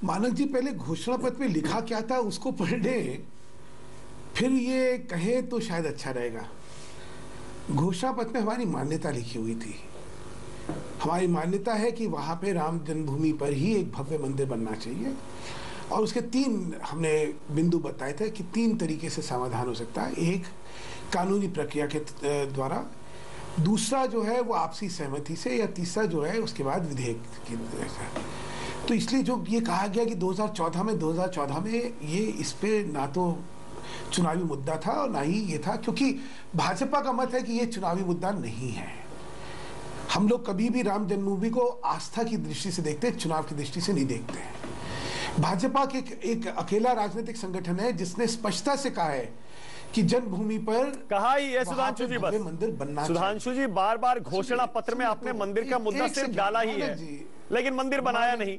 मानक जी पहले घोषणा पत्र में लिखा क्या था उसको पढ़ लें, फिर ये कहें तो शायद अच्छा रहेगा। घोषणा पत्र में हमारी मान्यता लिखी हुई थी। हमारी मान्यता है कि वहाँ पे राम जन्मभूमि पर ही एक भव्य मंदिर बनना चाहिए, और उसके 3 हमने बिंदु बताए थे कि 3 तरीके से समाधान हो सकता है। एक, कानूनी प्रक्रिया के द्वारा, दूसरा जो है वो आपसी सहमति से, या तीसरा जो है उसके बाद विधेयक की। तो इसलिए जो ये कहा गया कि 2014 में ये इस पे ना तो चुनावी मुद्दा था और ना ही ये था, क्योंकि भाजपा का मत है कि ये चुनावी मुद्दा नहीं है। हम लोग कभी भी राम जन्मभूमि को आस्था की दृष्टि से देखते हैं, चुनाव की दृष्टि से नहीं देखते हैं। भाजपा के एक अकेला राजनीतिक संगठन है जिसने स्पष्टता से कहा है कि जन्मभूमि पर कहा ही है सुधांशु जी, बस मंदिर बनना। सुधांशु जी बार बार घोषणा पत्र में आपने मंदिर का मुद्दा सिर्फ डाला ही है, लेकिन मंदिर बनाया नहीं।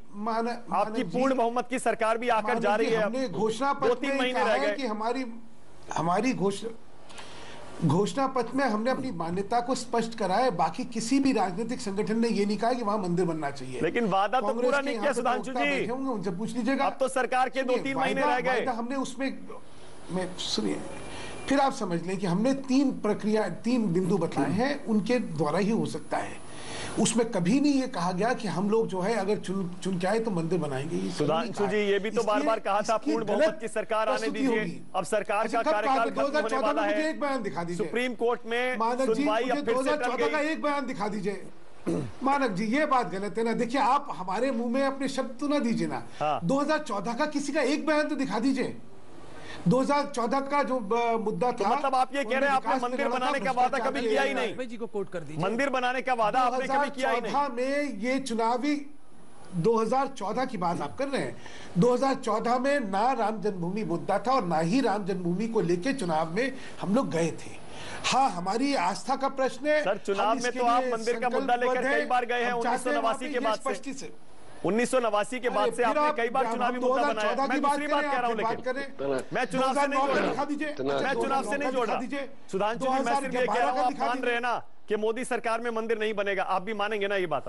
आपकी पूर्ण बहुमत की सरकार भी आकर जा रही है, हमने घोषणा पत्र 2-3 महीने रह गए कि हमारी घोषणा पत्र में हमने अपनी मान्यता को स्पष्ट करा है। बाकी किसी भी राजनीतिक संगठन ने ये नहीं कहा कि वहां मंदिर बनना चाहिए, लेकिन वादा तो पूरा नहीं किया सुधांशु जी। उनसे पूछ लीजिएगा। अब तो सरकार के 2-3 महीने रह गए। हमने उसमें सुनिए, फिर आप समझ लें कि हमने 3 बिंदु बताए हैं, उनके द्वारा ही हो सकता है। उसमें कभी नहीं ये कहा गया कि हम लोग जो है अगर चुन के आए तो मंदिर बनाएंगे। सुधांशु जी ये भी तो बार बार कहा था पूर्ण बहुमत की सरकार आने दीजिए। अब सरकार का कार्यकाल खत्म होने वाला है। एक बयान दिखा दीजिए सुप्रीम कोर्ट में सुनवाई अब फिर से 2014 का एक बयान दिखा दीजिए। मानक जी ये बात गलत है ना। देखिए आप हमारे मुंह में अपने शब्द तो ना दीजिए ना। 2014 का किसी का एक बयान तो दिखा दीजिए। 2014 का जो मुद्दा था, मतलब आप ये कह रहे हैं आपने मंदिर बनाने का वादा कभी किया ही नहीं। जी को कोट कर दीजिए। मंदिर बनाने का वादा आपने कभी किया ही नहीं। 2014 में ये चुनावी 2014 की बात आप कर रहे हैं। 2014 में ना राम जन्मभूमि मुद्दा था और ना ही राम जन्मभूमि को लेके चुनाव में हम लोग गए थे। हाँ हमारी आस्था का प्रश्न है सर, चुनाव में तो आप मंदिर का मुद्दा लेकर कई बार गए हैं 1989 के बाद से। 1989 के बाद से आपने कई बार चुनावी मुद्दा बनाया। मैं दूसरी बात कह रहा हूं, लेकिन मैं चुनाव से नहीं जोड़ रहा। मैं चुनाव से नहीं जोड़ रहा। सुधांशु जी मैं सिर्फ ये कह रहा हूं, आप मान रहे हैं ना कि मोदी सरकार में मंदिर नहीं बनेगा। आप भी मानेंगे ना ये बात?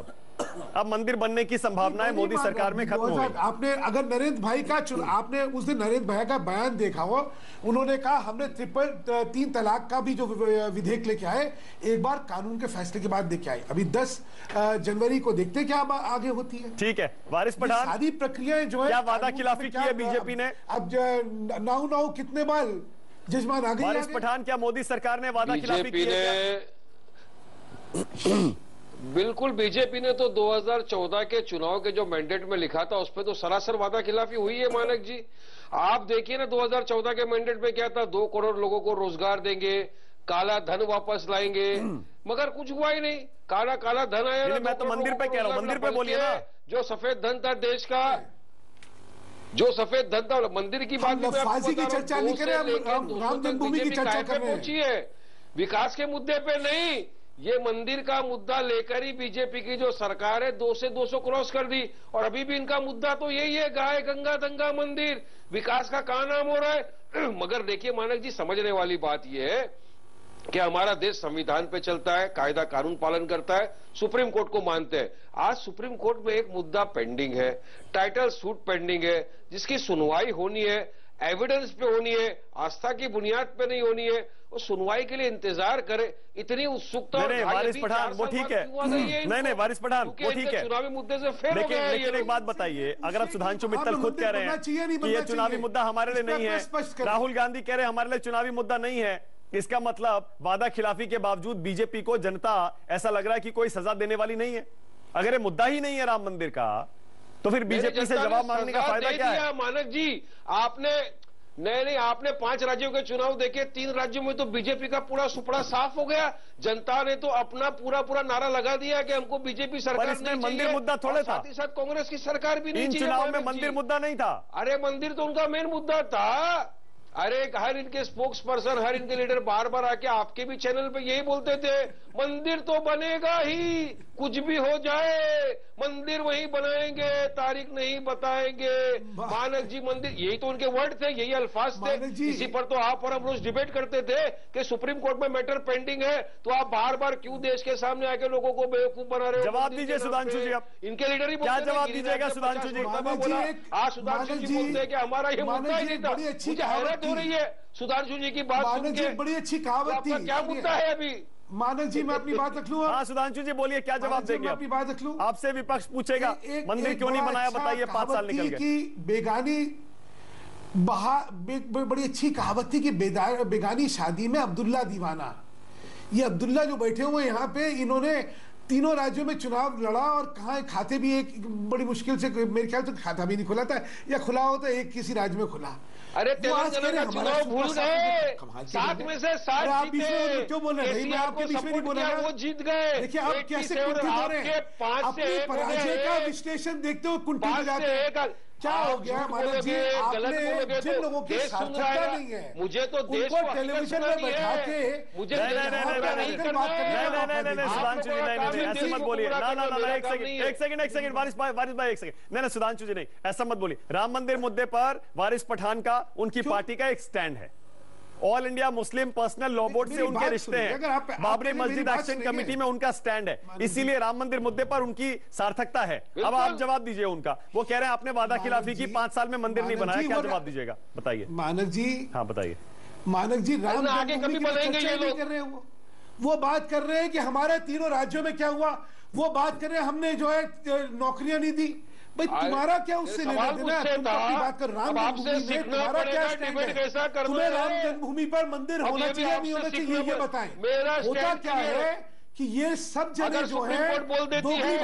अब मंदिर बनने की संभावनाएं मोदी सरकार में खत्म हो गई। आपने अगर नरेंद्र भाई का आपने उस दिन नरेंद्र भाई का बयान देखा हो, उन्होंने कहा हमने 3 तलाक का भी जो विधेयक लेके आए, एक बार कानून के फैसले के बाद लेके आए। अभी 10 जनवरी को देखते क्या आगे होती है। ठीक है वारिस पठान, सारी प्रक्रियाएं जो है क्या वादा खिलाफी की है बीजेपी ने? अब नाउ कितने बार जजमान आ गई। वारिस पठान, क्या मोदी सरकार ने वादा खिलाफी की है? बिल्कुल, बीजेपी ने तो 2014 के चुनाव के जो मैंडेट में लिखा था उस पर तो सरासर वादा खिलाफी हुई है। मानक जी आप देखिए ना 2014 के मैंडेट में क्या था, 2 करोड़ लोगों को रोजगार देंगे, काला धन वापस लाएंगे, मगर कुछ हुआ ही नहीं। काला धन आया ना। मैं तो मंदिर पे कह रहा हूं, मंदिर पे बोलिए ना। जो सफेद धन था देश का, जो सफेद धन था, मंदिर की बात फांसी की चर्चा नहीं करें, राम जन्मभूमि की चर्चा कर रहे हैं। विकास के मुद्दे पे नहीं, ये मंदिर का मुद्दा लेकर ही बीजेपी की जो सरकार है 200 से 200 क्रॉस कर दी। और अभी भी इनका मुद्दा तो यही है, गाय गंगा दंगा मंदिर। विकास का कहां नाम हो रहा है? मगर देखिए मानक जी, समझने वाली बात यह है कि हमारा देश संविधान पे चलता है, कायदा कानून पालन करता है, सुप्रीम कोर्ट को मानते हैं। आज सुप्रीम कोर्ट में एक मुद्दा पेंडिंग है, टाइटल सूट पेंडिंग है, जिसकी सुनवाई होनी है, एविडेंस पे होनी है, आस्था की बुनियाद पे नहीं होनी है। और सुनवाई के लिए इंतजार करे, इतनी उत्सुकता। वारिस पठान वो ठीक है, नहीं वारिस पठान वो ठीक है, चुनावी मुद्दे से फेल हो गया। लेकिन एक बात बताइए, अगर आप सुधांशु मित्तल खुद कह रहे हैं कि ये चुनावी मुद्दा हमारे लिए नहीं है, राहुल गांधी कह रहे हैं हमारे लिए चुनावी मुद्दा नहीं है, इसका मतलब वादा खिलाफी के बावजूद बीजेपी को जनता ऐसा लग रहा है कि कोई सजा देने वाली नहीं है। अगर ये मुद्दा ही नहीं है राम मंदिर का, तो फिर बीजेपी से जवाब मांगने का फायदा क्या है? मानक जी आपने नहीं, आपने 5 राज्यों के चुनाव देखे, 3 राज्यों में तो बीजेपी का पूरा सुपड़ा साफ हो गया। जनता ने तो अपना पूरा नारा लगा दिया कि हमको बीजेपी सरकार नहीं चाहिए। मंदिर मुद्दा थोड़े था, साथ ही साथ कांग्रेस की सरकार भी नहीं चाहिए। चुनाव में मंदिर मुद्दा नहीं था। अरे मंदिर तो उनका मेन मुद्दा था। अरे हर इनके स्पोक्स पर्सन, हर इनके लीडर बार बार आके आपके भी चैनल पे यही बोलते थे, मंदिर तो बनेगा ही, कुछ भी हो जाए मंदिर वही बनाएंगे, तारीख नहीं बताएंगे। मानक जी मंदिर, यही तो उनके वर्ड थे, यही अल्फाज थे। इसी पर तो आप और हम रोज डिबेट करते थे कि सुप्रीम कोर्ट में मैटर पेंडिंग है, तो आप बार बार क्यों देश के सामने आके लोगों को बेवकूफ बना रहे हो? जवाब दीजिए सुधांशु जी। आप इनके लीडर ही क्या जवाब दीजिएगा सुधांशु जी? आज सुधांशु जी बोलते हैं कि हमारा ये मुद्दा ही नहीं था। मुझे हैरत हो रही है सुधांशु जी की बात सुन के। बड़ी अच्छी कहावत थी। क्या मुद्दा है अभी? मानक जी मैं अपनी बात रख लूं। हाँ सुधांशु जी बोलिए, क्या जवाब देंगे? अपनी बात रख लूं। आपसे विपक्ष पूछेगा मंदिर क्यों नहीं बनाया, बताइए। 5 साल निकल गए। कि बड़ी अच्छी कहावत थी कि बेगानी शादी में अब्दुल्ला दीवाना। ये अब्दुल्ला जो बैठे हुए यहाँ पे, इन्होंने तीनों राज्यों में चुनाव लड़ा और कहा खाते भी एक बड़ी मुश्किल से, मेरे ख्याल से खाता भी नहीं खुला था, या खुला हो तो एक किसी राज्य में खुला। अरे तेलंगाना का चुनाव भूल गए, 7 में से 7 आप बीच में क्यों बोल रहे हैं? मैं आपके बीच में नहीं बोल रहा, वो जीत गए। देखिए आप कैसे कुंठित हो रहे हैं, अपनी पराजय का विश्लेषण देखते हो कुंठित हो जाते हैं। क्या हो गया मानव जी? आपने जिन लोगों की सार्थकता नहीं है, मुझे तो देश को टेलीविजन में बैठा के मुझे सुधांशु जी नहीं, ऐसे मत बोलिए। ना एक सेकंड वारिस भाई एक सेकंड। नहीं सुधांशु जी नहीं, ऐसा मत बोलिए। राम मंदिर मुद्दे पर वारिस पठान का, उनकी पार्टी का एक स्टैंड है। All India Muslim personal law board से उनके रिश्ते हैं, बाबरी मस्जिद एक्शन कमेटी में उनका स्टैंड है, इसीलिए राम मंदिर मुद्दे पर उनकी सार्थकता है। अब आप जवाब दीजिए उनका। वो कह रहे हैं आपने वादा खिलाफी की, 5 साल में मंदिर नहीं बनाया, क्या जवाब दीजिएगा? बताइए मानक जी। हाँ बताइए। मानक जी राम आगे कभी बनाएंगे ये लोग कर रहे हैं, वो बात कर रहे हैं कि हमारे तीनों राज्यों में क्या हुआ, वो बात कर रहे हैं हमने जो है नौकरियां नहीं दी। भाई तुम्हारा क्या उससे लेना देना है? तुम अपनी बात कर, राम जन्मभूमि में तुम्हारा क्या स्टैंड है? तुम्हें राम जन्मभूमि पर मंदिर होना चाहिए नहीं होना चाहिए ये बताएं। होता क्या है कि ये सब जगह जो है दोगली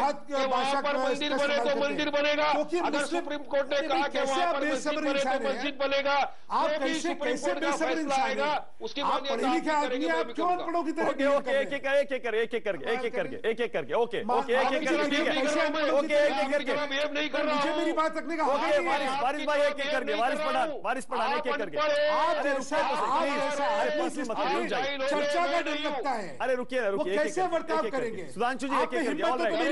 भाषा पर मंदिर बने तो मंदिर बनेगा, अगर सुप्रीम कोर्ट ने कहा कि वहां पर मस्जिद बनेगा, आप कैसे बेसब्र इंसान है? उसकी आप पढ़े लिखे आदमी, आप क्यों अनपढ़ों की तरह? एक करके ओके नहीं कर रहा, मेरी बात रखने का वारिस भाई एक करके, वारिस पठान एक करके। चर्चा का डर लगता है। अरे रुकिए बर्ताव करेंगे सुधांशु जी, एक करके।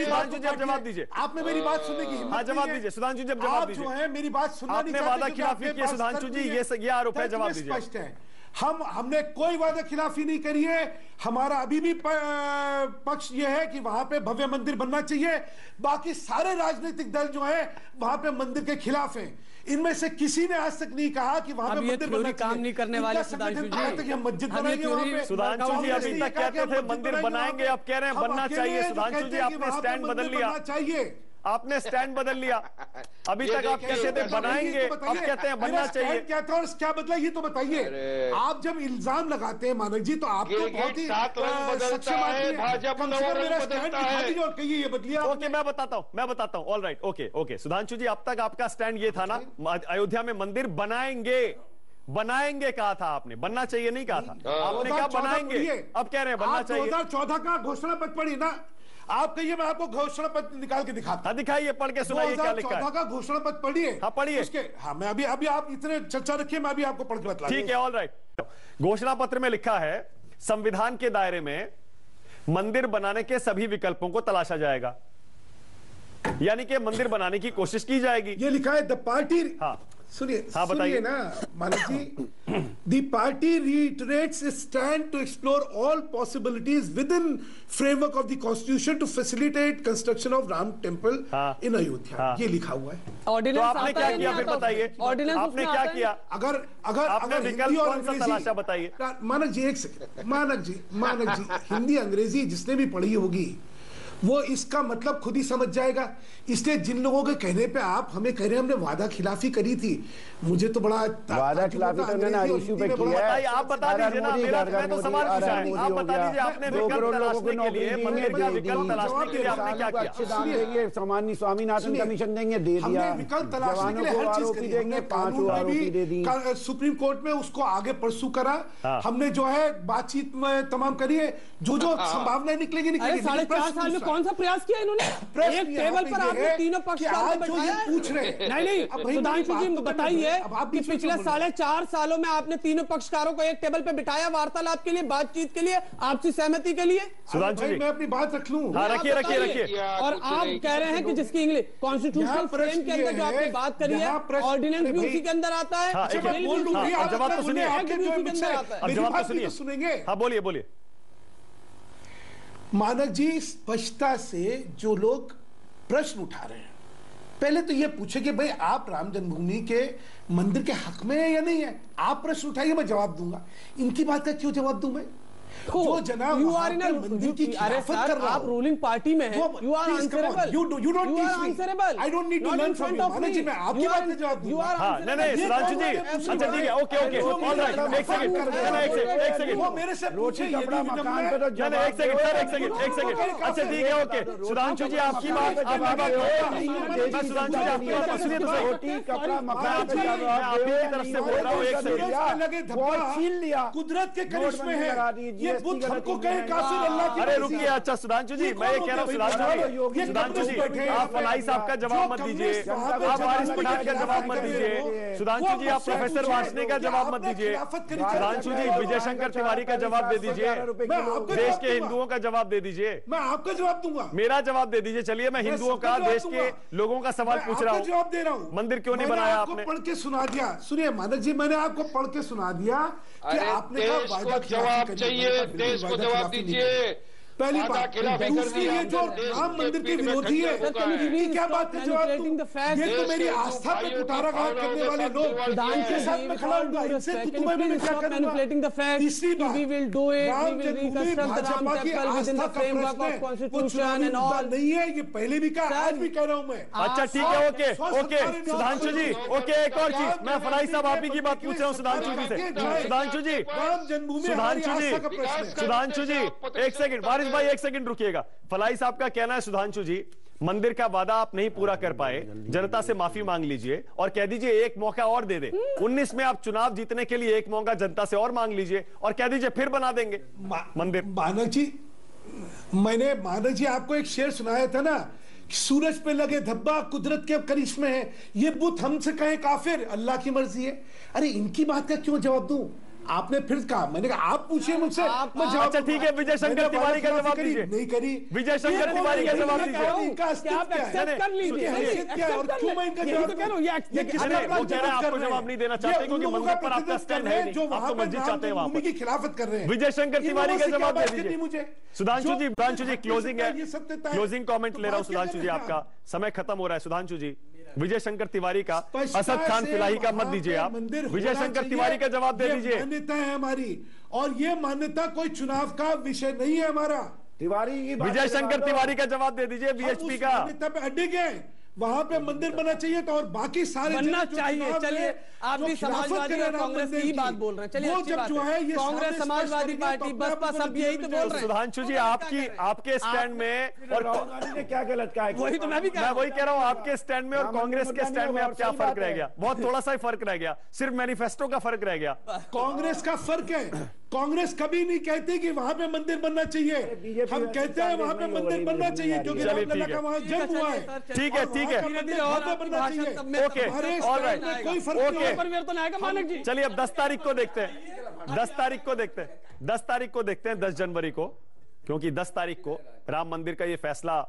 सुधांशु जी जवाब दीजिए। आपने मेरी बात सुनने की हिम्मत? हाँ जवाब दीजिए सुधांशु जी, जवाब दीजिए। जो है मेरी बात सुनना नहीं चाहते, आपने वादा खिलाफी की सुधांशु जी, ये आरोप है, जवाब दीजिए। स्पष्ट है, हमने कोई वादा खिलाफी नहीं करी है। हमारा अभी भी पक्ष यह है कि वहां पे भव्य मंदिर बनना चाहिए। बाकी सारे राजनीतिक दल जो है वहां पे मंदिर के खिलाफ हैं। इनमें से किसी ने आज तक नहीं कहा कि वहां पे मंदिर बनना चाहिए। काम नहीं करने वाले सुधांशु जी, हम मस्जिद बनाएंगे वहां पे। सुधांशु जी अभी तक कहते थे मंदिर बनाएंगे, अब कह रहे हैं बनना चाहिए। सुधांशु जी आपने स्टैंड बदल लिया, चाहिए आपने स्टैंड बदल लिया। अभी तक आप कहते थे बनाएंगे, अब कहते हैं बनना चाहिए। क्या था और क्या बदला ये तो बताइए। आप जब इल्जाम लगाते हैं मानक जी, तो आप तो बहुत ही सक्षम आदमी हैं। कम से कम मेरा स्टैंड दिखा दीजिए और कहिए ये बदलिए। ओके मैं बताता हूं। ऑल राइट, ओके सुधांशु जी, अब तक आपका स्टैंड ये था ना, अयोध्या में मंदिर बनाएंगे कहा था आपने, बनना चाहिए नहीं कहा था। आपने कहा बनाएंगे, अब कह रहे हैं बनना चाहिए। 2014 का घोषणा पत्र पढ़ी ना आप, कहिए मैं आपको घोषणा पत्र निकाल के दिखाता। दिखाइए, पढ़ के सुनाइए क्या लिखा है। 2014 का घोषणा पत्र पढ़िए। हाँ पढ़िए। हाँ मैं अभी आप इतने चर्चा रखिए, मैं अभी आपको पढ़ के बता। ठीक है, ऑल राइट। घोषणा पत्र में लिखा है संविधान के दायरे में मंदिर बनाने के सभी विकल्पों को तलाशा जाएगा, यानी कि मंदिर बनाने की कोशिश की जाएगी। ये लिखा है द पार्टी। हाँ सुनिए ना Manav ji, the party reiterates its stand to explore all possibilities within framework of the constitution to facilitate construction of Ram temple in Ayodhya। ये लिखा हुआ है। तो आपने क्या किया फिर बताइए, आपने क्या किया? अगर आपने विकल्प कौन सा तलाशा बताइए। मानक जी एक सेकंड, मानक जी हिंदी अंग्रेजी जिसने भी पढ़ी होगी वो इसका मतलब खुद ही समझ जाएगा। इसलिए जिन लोगों के कहने पे आप हमें कह रहे हैं हमने वादा खिलाफी करी थी, मुझे तो बड़ा वादा खिलाफी तो उन्होंने इशू पे किया है। आप बता दीजिए ना, मैं तो सवाल पूछा है, आप बता दीजिए आपने विकल्प तलाशने के लिए, मंदिर का विकल्प तलाशने के लिए आपने क्या किया? अच्छे दाम देंगे, सामान्य स्वामीनाथन कमीशन देंगे, दे दिया। विकल्प तलाशने के लिए हर चीज देंगे, 5 आरोपी दे दी। सुप्रीम कोर्ट में उसको आगे परसू करा, हमने जो है बातचीत में तमाम करी है। जो संभावनाएं निकलेगी 4.5 साल में कौन सा प्रयास किया इन्होंने? एक टेबल पर आपने तीनों पक्षकारों को बैठाया है। पूछ रहे नहीं सुधांशु जी बताइए कि पिछले 4.5 सालों में आपने तीनों पक्षकारों को एक टेबल पर बिठाया वार्तालाप के लिए, बातचीत के लिए, आपसी सहमति के लिए। सुधांशु जी मैं अपनी बात रख लूं। हाँ रखिए। और आप कह रहे हैं कि जिसकी इंग्लिश कॉन्स्टिट्यूशनल फ्रेम के अंदर जो आपने बात करी है, ऑर्डिनेंस भी उसी के अंदर आता है। जवाब तो सुनिए, जवाब तो सुनेंगे। हाँ बोलिए। मानक जी, स्पष्टता से जो लोग प्रश्न उठा रहे हैं, पहले तो ये पूछे कि भाई आप राम जन्मभूमि के मंदिर के हक में है या नहीं है। आप प्रश्न उठाइए, मैं जवाब दूंगा। इनकी बात का क्यों जवाब दूं मैं? जो जनाब मंदिर की खिलाफत कर रहा है, आप रूलिंग पार्टी में हैं, you are answerable. You don't teach me. I don't need to learn from you. Manak ji, मैं आपकी बात का जवाब दूंगा। हाँ नहीं सुधांशु जी, अच्छा ठीक है, ओके ऑलराइट, एक सेकंड वो मेरे से पूछे एक सेकंड अच्छा ठीक है, ओके सुधांशु जी आपकी बात सुधांशु जी आपकी बात सुनिए तो सही। कपड़ा मकान पे आपकी तरफ से बोल रहा हूँ, एक सेकंड लगे धब्बा छीन लिया, कुदरत के करिश्मे है। ये बुद्ध हमको कहे काफिर, अल्लाह की। अरे रुकिए, अच्छा सुधांशु जी मैं ये कह रहा हूँ, सुधांशु जी आप फलाई साहब का जवाब मत दीजिए, आप वारिस पठान का जवाब मत दीजिए, सुधांशु जी आप प्रोफेसर वार्ष्णेय का जवाब मत दीजिए, सुधांशु जी विजय शंकर तिवारी का जवाब दे दीजिए, देश के हिंदुओं का जवाब दे दीजिए। मैं आपका जवाब दूंगा। मेरा जवाब दे दीजिए। चलिए मैं हिंदुओं का, देश के लोगों का सवाल पूछ रहा हूँ, जवाब दे रहा हूँ। मंदिर क्यों नहीं बनाया आपने? पढ़ के सुना दिया। सुनिए मानक जी, मैंने आपको पढ़ के सुना दिया कि आपने जवाब चाहिए, देश को जवाब दीजिए। पहली बात। दूसरी, ये जो राम मंदिर के विरोधी है, क्या बात है जवाब दूं? ये तो मेरी आस्था पे कुठाराघात करने वाले लोग के साथ में खड़ा हूंगा। इनसे तुम्हें मैं क्या करूंगा? तीसरी बात, राम जन्मभूमि भाजपा की आस्था का प्रश्न है, वो चुनावी मुद्दा नहीं है। ये पहले भी कहा, आज भी कह रहा हूं मैं। अच्छा ठीक है, ओके सुधांशु जी, ओके एक और चीज, मैं फलाई साहब आप ही की बात पूछ रहा हूँ सुधांशु जी से। सुधांशु जी, राम जन्मभूमि सुधांशु जी एक सेकंड, वारिस भाई एक सेकंड रुकिएगा। फलाई साहब का कहना है सुधांशु जी, मंदिर का वादा आप नहीं पूरा कर पाए, जनता से माफी मांग लीजिए और कह दीजिए एक मौका और दे दे। 19 में आप चुनाव जीतने के लिए एक मौका जनता से और मांग लीजिए और कह दीजिए फिर बना देंगे मंदिर। मानक जी, मैंने मानक जी आपको एक शेर सुनाया था ना, सूरज पे लगे धब्बा कुदरत के करिश्मे है। ये बुत हमसे कहे काफिर, अल्लाह की मर्जी है। अरे इनकी बात का क्यों जवाब दूं? आपने फिर कहा, मैंने कहा आप पूछिए मुझसे, मैं जवाब। अच्छा ठीक है, विजय शंकर तिवारी का जवाब दीजिए। नहीं करी विजय शंकर तिवारी का जवाब दीजिए। इनका अस्तित्व क्या है और क्यों मैं इनका जवाब दूं? ये किसने आपको जवाब नहीं देना चाहते क्योंकि मंदिर पर आपका स्टैंड है, जो वहां पर मस्जिद चाहते हैं, वहां की खिलाफत कर रहे हैं। विजय शंकर तिवारी का जवाब दे दीजिए मुझे। सुधांशु जी क्लोजिंग है, क्लोजिंग कमेंट ले रहा हूं सुधांशु जी, आपका समय खत्म हो रहा है। सुधांशु जी, विजय शंकर तिवारी का, असद खान फिलाही का मत दीजिए आप, विजय शंकर तिवारी का जवाब दे दीजिए। मान्यता है हमारी और ये मान्यता कोई चुनाव का विषय नहीं है हमारा। तिवारी की विजय शंकर तिवारी का जवाब दे दीजिए। बीएचपी का मान्यता पे अड्डे गए, वहां पे मंदिर बनना चाहिए तो, और बाकी सारे बनना चाहिए। चलिए आप भी समाजवादी और कांग्रेस की बात बोल रहे हैं। चलिए अच्छी बात है, कांग्रेस समाजवादी पार्टी बसपा सब यही तो बोल रहे हैं। सुधांशु जी आपके स्टैंड में और राहुल गांधी ने क्या गलत कहा? वही तो मैं भी वही कह रहा हूँ, आपके स्टैंड में और कांग्रेस के स्टैंड में अब क्या फर्क रह गया? बहुत थोड़ा सा ही फर्क रह गया, सिर्फ मैनिफेस्टो का फर्क रह गया। कांग्रेस का फर्क है, कांग्रेस कभी नहीं कहती कि वहां पे मंदिर बनना चाहिए, हम कहते हैं वहां पे मंदिर बनना चाहिए क्योंकि रामलला का वहां जन्म हुआ है। ठीक है बनना चाहिए। ओके ऑलराइट, कोई फर्क नहीं है। परिवर्तन आएगा मानक जी। चलिए अब 10 तारीख को देखते हैं, 10 तारीख को देखते हैं, 10 तारीख को देखते हैं, 10 जनवरी को, क्योंकि 10 तारीख को राम मंदिर का ये फैसला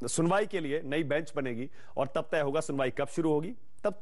सुनवाई के लिए नई बेंच बनेगी और तब तय होगा सुनवाई कब शुरू होगी। तब